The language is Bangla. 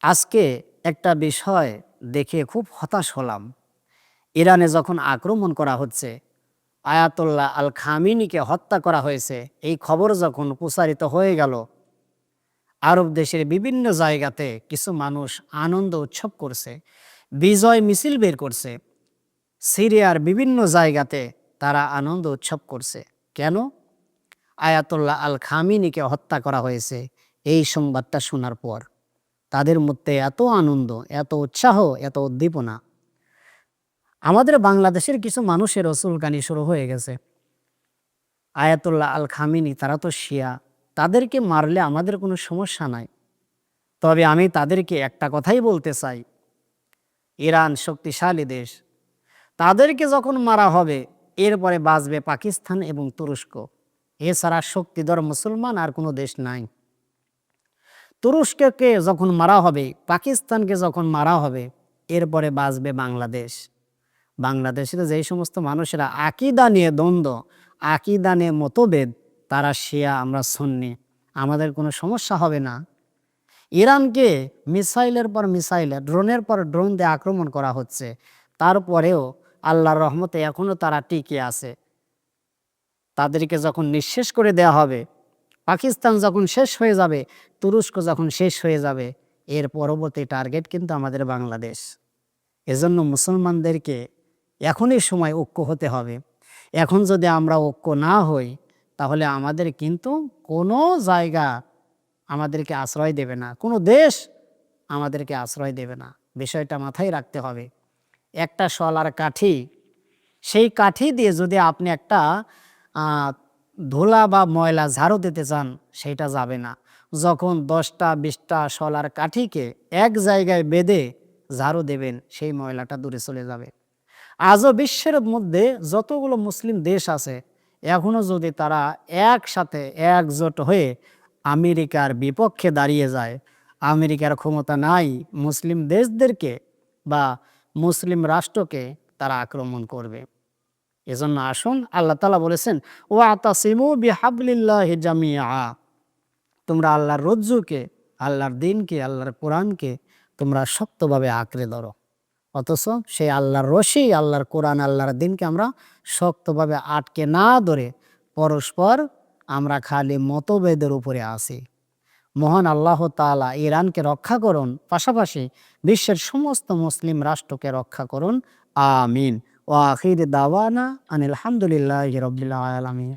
আজকে একটা বিষয় দেখে খুব হতাশ হলাম। ইরানে যখন আক্রমণ করা হচ্ছে, আয়াতুল্লাহ আল খামিনিকে হত্যা করা হয়েছে, এই খবর যখন প্রচারিত হয়ে গেল, আরব দেশের বিভিন্ন জায়গাতে কিছু মানুষ আনন্দ উৎসব করছে, বিজয় মিছিল বের করছে। সিরিয়ার বিভিন্ন জায়গাতে তারা আনন্দ উৎসব করছে। কেন? আয়াতুল্লাহ আল খামিনিকে হত্যা করা হয়েছে এই সংবাদটা শোনার পর তাদের মধ্যে এত আনন্দ, এত উৎসাহ, এত উদ্দীপনা। আমাদের বাংলাদেশের কিছু মানুষের চুলকানি শুরু হয়ে গেছে। আয়াতুল্লাহ আল খামিনি তারা তো শিয়া, তাদেরকে মারলে আমাদের কোনো সমস্যা নাই। তবে আমি তাদেরকে একটা কথাই বলতে চাই, ইরান শক্তিশালী দেশ, তাদেরকে যখন মারা হবে এরপরে বাঁচবে পাকিস্তান এবং তুরস্ক। এছাড়া শক্তিধর মুসলমান আর কোনো দেশ নাই। তুরস্ককে যখন মারা হবে, পাকিস্তানকে যখন মারা হবে, এরপরে বাঁচবে বাংলাদেশ। বাংলাদেশের যেই সমস্ত মানুষেরা আকীদা নিয়ে দ্বন্দ্ব, আকীদা নিয়ে মতভেদ, তারা শিয়া, আমরা সুন্নি, আমাদের কোনো সমস্যা হবে না। ইরানকে মিসাইলের পর মিসাইল, ড্রোনের পর ড্রোন দিয়ে আক্রমণ করা হচ্ছে, তারপরেও আল্লাহর রহমতে এখনও তারা টিকে আছে। তাদেরকে যখন নিঃশেষ করে দেয়া হবে, পাকিস্তান যখন শেষ হয়ে যাবে, তুরস্ক যখন শেষ হয়ে যাবে, এর পরবর্তী টার্গেট কিন্তু আমাদের বাংলাদেশ। এজন্য মুসলমানদেরকে এখনই সময় ঐক্য হতে হবে। এখন যদি আমরা ঐক্য না হই, তাহলে আমাদের কিন্তু কোনো জায়গা আমাদেরকে আশ্রয় দেবে না, কোনো দেশ আমাদেরকে আশ্রয় দেবে না। বিষয়টা মাথায় রাখতে হবে। একটা শলার কাঠি, সেই কাঠি দিয়ে যদি আপনি একটা ধুলা বা ময়লা ঝাড়ু দিতে চান, সেইটা যাবে না। যখন 10টা 20টা শলার কাঠিকে এক জায়গায় বেঁধে ঝাড়ু দেবেন, সেই ময়লাটা দূরে চলে যাবে। আজও বিশ্বের মধ্যে যতগুলো মুসলিম দেশ আছে, এখনও যদি তারা একসাথে একজোট হয়ে আমেরিকার বিপক্ষে দাঁড়িয়ে যায়, আমেরিকার ক্ষমতা নাই মুসলিম দেশদেরকে বা মুসলিম রাষ্ট্রকে তারা আক্রমণ করবে। এজন্য আসুন, আল্লাহ তাআলা বলেছেন, ওয়াতাসিমু বিহাবলিল্লাহি জামিআ, তোমরা আল্লাহর রজ্জুকে, আল্লাহর দ্বীনকে, আল্লাহর কোরআনকে তোমরা শক্তভাবে আঁকড়ে ধরো। অথচ সেই আল্লাহর রশি, আল্লাহর কোরআন, আল্লাহর দ্বীনকে আমরা শক্তভাবে আটকে না ধরে পরস্পর আমরা খালি মতভেদের উপরে আছি। মহান আল্লাহ তাআলা ইরানকে রক্ষা করুন, পাশাপাশি বিশ্বের সমস্ত মুসলিম রাষ্ট্রকে রক্ষা করুন। আমিন। ওয়া আখির দাওয়ানা আনিল হামদুলিল্লাহি রাব্বিল আলামিন।